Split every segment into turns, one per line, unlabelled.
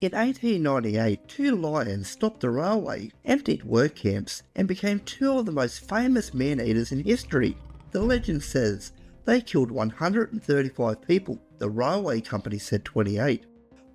In 1898, two lions stopped the railway, emptied work camps, and became two of the most famous man-eaters in history. The legend says they killed 135 people. The railway company said 28.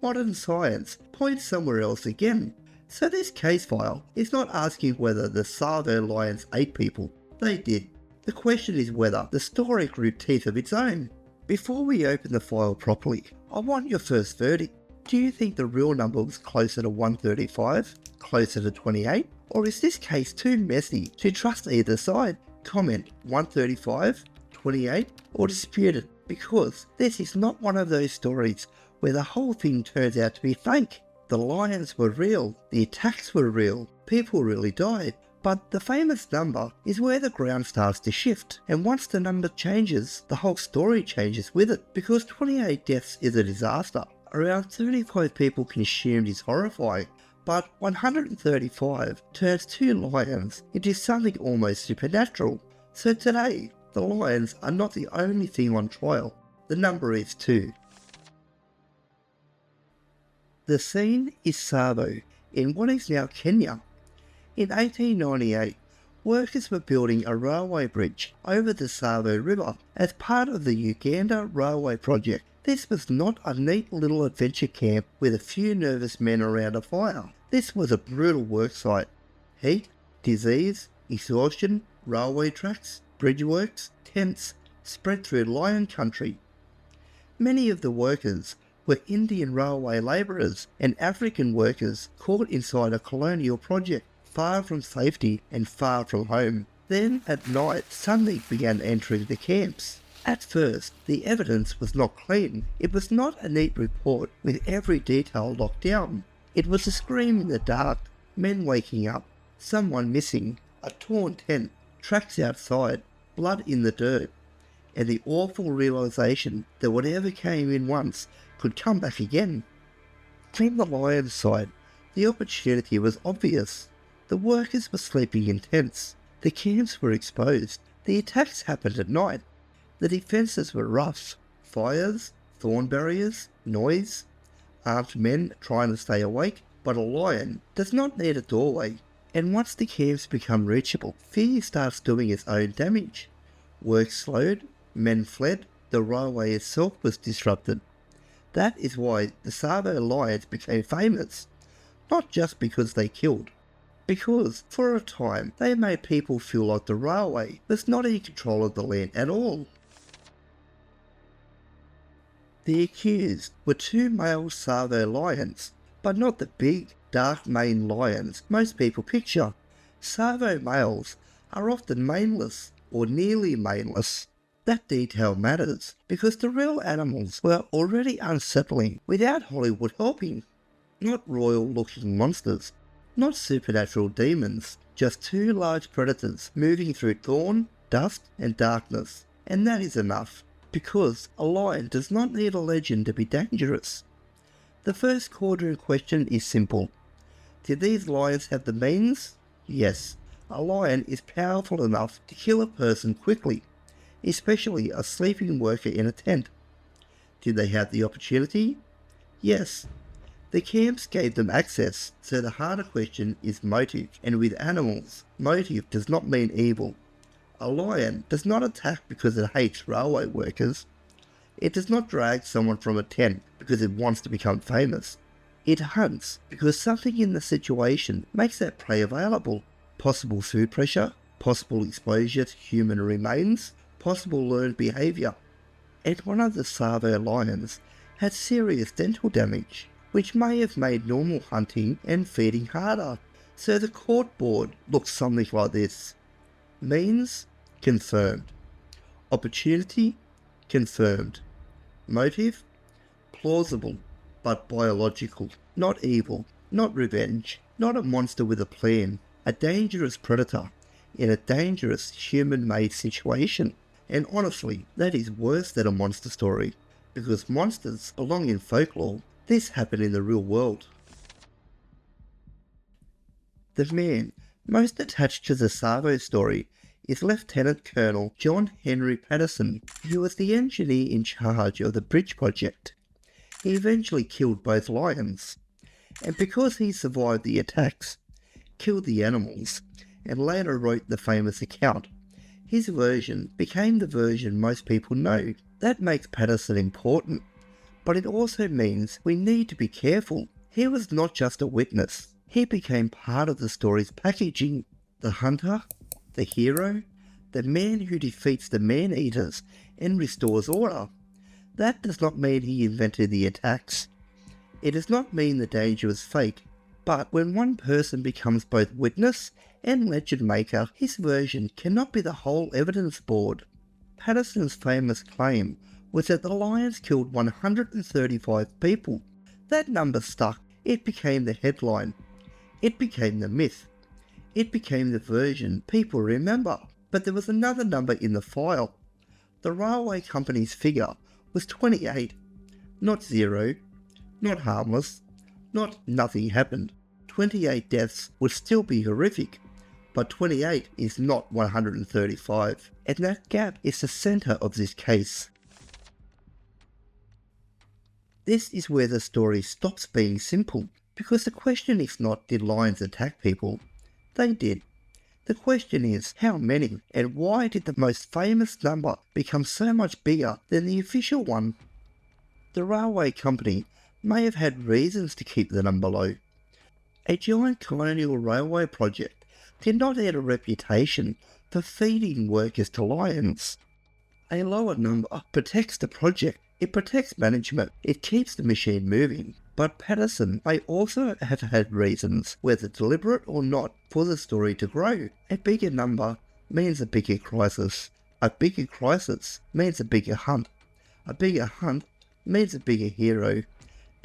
Modern science points somewhere else again. So this case file is not asking whether the Tsavo lions ate people. They did. The question is whether the story grew teeth of its own. Before we open the file properly, I want your first verdict. Do you think the real number was closer to 135, closer to 28, or is this case too messy to trust either side? Comment 135, 28, or dispute it, because this is not one of those stories where the whole thing turns out to be fake. The lions were real, the attacks were real, people really died, but the famous number is where the ground starts to shift, and once the number changes, the whole story changes with it, because 28 deaths is a disaster. Around 35 people consumed is horrifying, but 135 turns two lions into something almost supernatural. So today, the lions are not the only thing on trial, the number is too. The scene is Tsavo, in what is now Kenya. In 1898, workers were building a railway bridge over the Tsavo River as part of the Uganda Railway Project. This was not a neat little adventure camp with a few nervous men around a fire. This was a brutal worksite. Heat, disease, exhaustion, railway tracks, bridge works, tents, spread through lion country. Many of the workers were Indian railway labourers and African workers caught inside a colonial project, far from safety and far from home. Then at night, sunlight began entering the camps. At first, the evidence was not clean. It was not a neat report with every detail locked down. It was a scream in the dark, men waking up, someone missing, a torn tent, tracks outside, blood in the dirt, and the awful realisation that whatever came in once could come back again. From the lion's side, the opportunity was obvious. The workers were sleeping in tents. The camps were exposed. The attacks happened at night. The defences were rough. Fires, thorn barriers, noise, armed men trying to stay awake. But a lion does not need a doorway. And once the camps become reachable, fear starts doing its own damage. Work slowed, men fled, the railway itself was disrupted. That is why the Tsavo lions became famous. Not just because they killed. Because, for a time, they made people feel like the railway was not in control of the land at all. The accused were two male Tsavo lions, but not the big, dark-maned lions most people picture. Tsavo males are often maneless, or nearly maneless. That detail matters, because the real animals were already unsettling without Hollywood helping. Not royal-looking monsters, not supernatural demons, just two large predators moving through thorn, dust, and darkness. And that is enough, because a lion does not need a legend to be dangerous. The first quadrant question is simple. Did these lions have the means? Yes, a lion is powerful enough to kill a person quickly, especially a sleeping worker in a tent. Did they have the opportunity? Yes. The camps gave them access, so the harder question is motive, and with animals, motive does not mean evil. A lion does not attack because it hates railway workers. It does not drag someone from a tent because it wants to become famous. It hunts because something in the situation makes that prey available. Possible food pressure, possible exposure to human remains, possible learned behaviour. And one of the Tsavo lions had serious dental damage, which may have made normal hunting and feeding harder. So the court board looks something like this. Means? Confirmed. Opportunity? Confirmed. Motive? Plausible, but biological. Not evil, not revenge, not a monster with a plan. A dangerous predator in a dangerous human-made situation. And honestly, that is worse than a monster story, because monsters belong in folklore. This happened in the real world. The man most attached to the Tsavo story is Lieutenant Colonel John Henry Patterson, who was the engineer in charge of the bridge project. He eventually killed both lions. And because he survived the attacks, killed the animals, and later wrote the famous account, his version became the version most people know. That makes Patterson important, but it also means we need to be careful. He was not just a witness, he became part of the story's packaging. The hunter, the hero, the man who defeats the Man-Eaters and restores order. That does not mean he invented the attacks. It does not mean the danger was fake, but when one person becomes both witness and legend maker, his version cannot be the whole evidence board. Patterson's famous claim was that the lions killed 135 people. That number stuck. It became the headline. It became the myth. It became the version people remember. But there was another number in the file. The railway company's figure was 28. Not 0, not harmless, not nothing happened. 28 deaths would still be horrific, but 28 is not 135, and that gap is the centre of this case. This is where the story stops being simple, because the question is not did lions attack people? They did. The question is how many, and why did the most famous number become so much bigger than the official one? The railway company may have had reasons to keep the number low. A giant colonial railway project did not add a reputation for feeding workers to lions. A lower number protects the project, it protects management, it keeps the machine moving. But Patterson may also have had reasons, whether deliberate or not, for the story to grow. A bigger number means a bigger crisis. A bigger crisis means a bigger hunt. A bigger hunt means a bigger hero.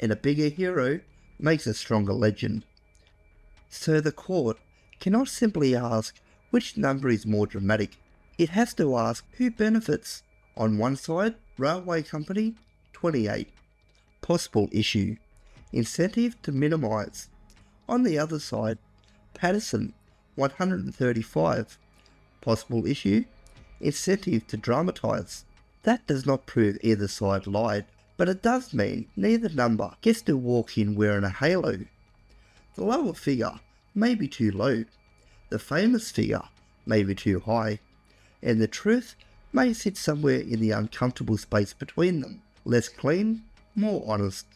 And a bigger hero makes a stronger legend. So the court cannot simply ask which number is more dramatic. It has to ask who benefits. On one side, railway company, 28. Possible issue. Incentive to minimise. On the other side, Patterson, 135. Possible issue. Incentive to dramatise. That does not prove either side lied, but it does mean neither number gets to walk in wearing a halo. The lower figure may be too low, the famous figure may be too high, and the truth may sit somewhere in the uncomfortable space between them. Less clean, more honest.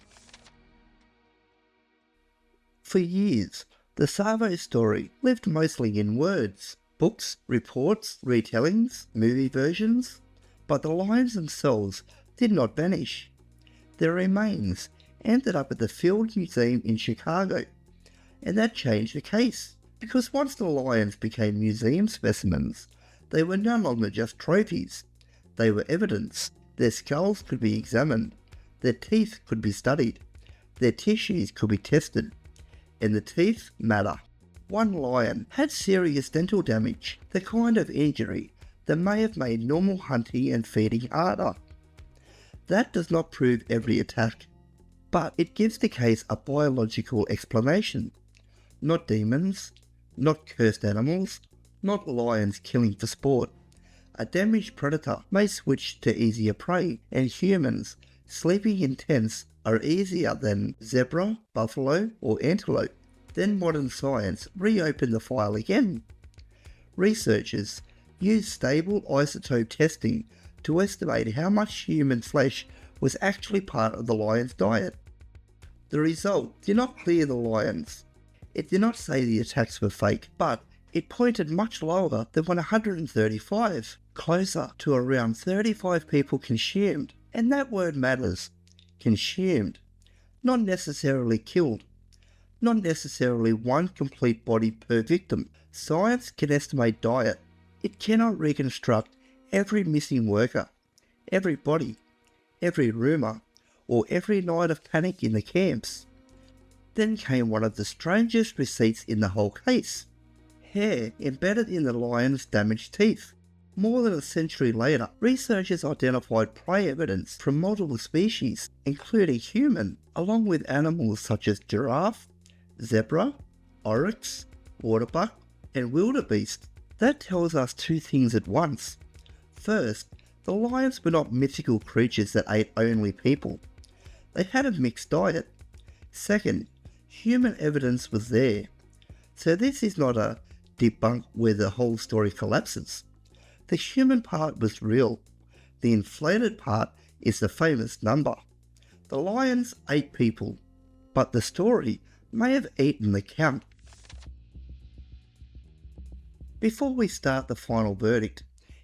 For years, the Tsavo story lived mostly in words, books, reports, retellings, movie versions, but the lions themselves did not vanish. Their remains ended up at the Field Museum in Chicago, and that changed the case, because once the lions became museum specimens, they were no longer just trophies, they were evidence. Their skulls could be examined, their teeth could be studied, their tissues could be tested, and the teeth matter. One lion had serious dental damage, the kind of injury that may have made normal hunting and feeding harder. That does not prove every attack, but it gives the case a biological explanation. Not demons, not cursed animals, not lions killing for sport. A damaged predator may switch to easier prey, and humans sleeping in tents are easier than zebra, buffalo, or antelope. Then modern science reopened the file again. Researchers used stable isotope testing to estimate how much human flesh was actually part of the lion's diet. The result did not clear the lions. It did not say the attacks were fake, but it pointed much lower than 135, closer to around 35 people consumed. And that word matters. Consumed. Not necessarily killed. Not necessarily one complete body per victim. Science can estimate diet. It cannot reconstruct every missing worker, every body, every rumour, or every night of panic in the camps. Then came one of the strangest receipts in the whole case. Hair embedded in the lion's damaged teeth. More than a century later, researchers identified prey evidence from multiple species, including human, along with animals such as giraffe, zebra, oryx, waterbuck, and wildebeest. That tells us two things at once. First, the lions were not mythical creatures that ate only people. They had a mixed diet. Second, human evidence was there. So this is not a debunk where the whole story collapses. The human part was real. The inflated part is the famous number. The lions ate people, but the story may have eaten the count. Before we start the final verdict,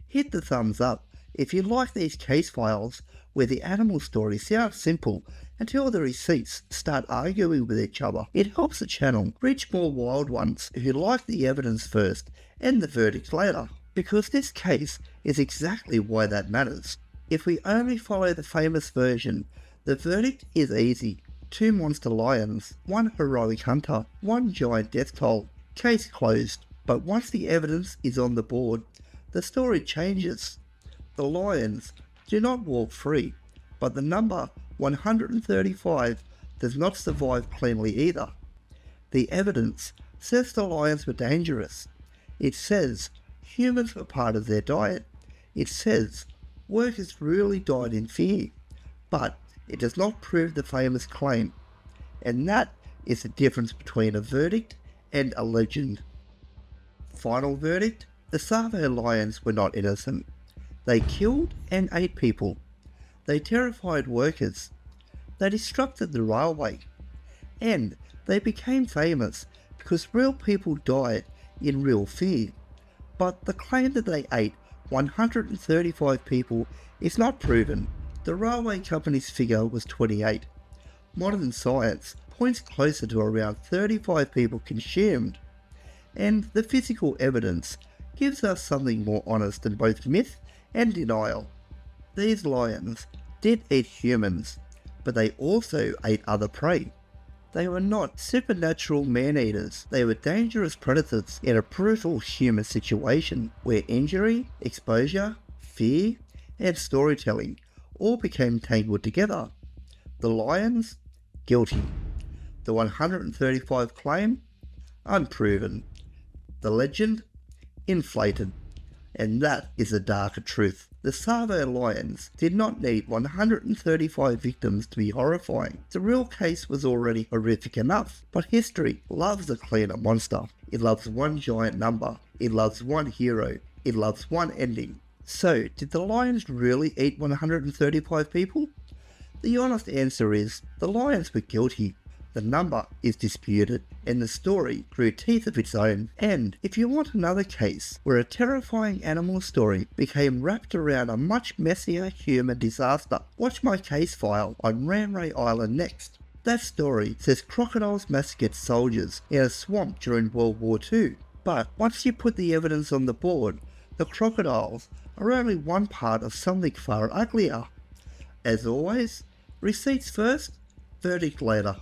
hit the thumbs up if you like these case files where the animal stories sound simple until the receipts start arguing with each other. It helps the channel reach more wild ones who like the evidence first and the verdict later, because this case is exactly why that matters. If we only follow the famous version, the verdict is easy. 2 monster lions, 1 heroic hunter, 1 giant death toll. Case closed. But once the evidence is on the board, the story changes. The lions do not walk free, but the number 135 does not survive cleanly either. The evidence says the lions were dangerous. It says humans were part of their diet. It says workers really died in fear, but it does not prove the famous claim. And that is the difference between a verdict and a legend. Final verdict: the Tsavo lions were not innocent. They killed and ate people. They terrified workers. They disrupted the railway. And they became famous because real people died in real fear. But the claim that they ate 135 people is not proven. The railway company's figure was 28. Modern science points closer to around 35 people consumed. And the physical evidence gives us something more honest than both myth and denial. These lions did eat humans, but they also ate other prey. They were not supernatural man-eaters. They were dangerous predators in a brutal human situation where injury, exposure, fear, and storytelling all became tangled together. The lions? Guilty. The 135 claim? Unproven. The legend? Inflated. And that is the darker truth. The Tsavo lions did not need 135 victims to be horrifying. The real case was already horrific enough. But history loves a cleaner monster. It loves one giant number. It loves one hero. It loves one ending. So, did the lions really eat 135 people? The honest answer is, the lions were guilty. The number is disputed, and the story grew teeth of its own. And if you want another case where a terrifying animal story became wrapped around a much messier human disaster, watch my case file on Ram Ray Island next. That story says crocodiles massacred soldiers in a swamp during World War II. But once you put the evidence on the board, the crocodiles are only one part of something far uglier. As always, receipts first, verdict later.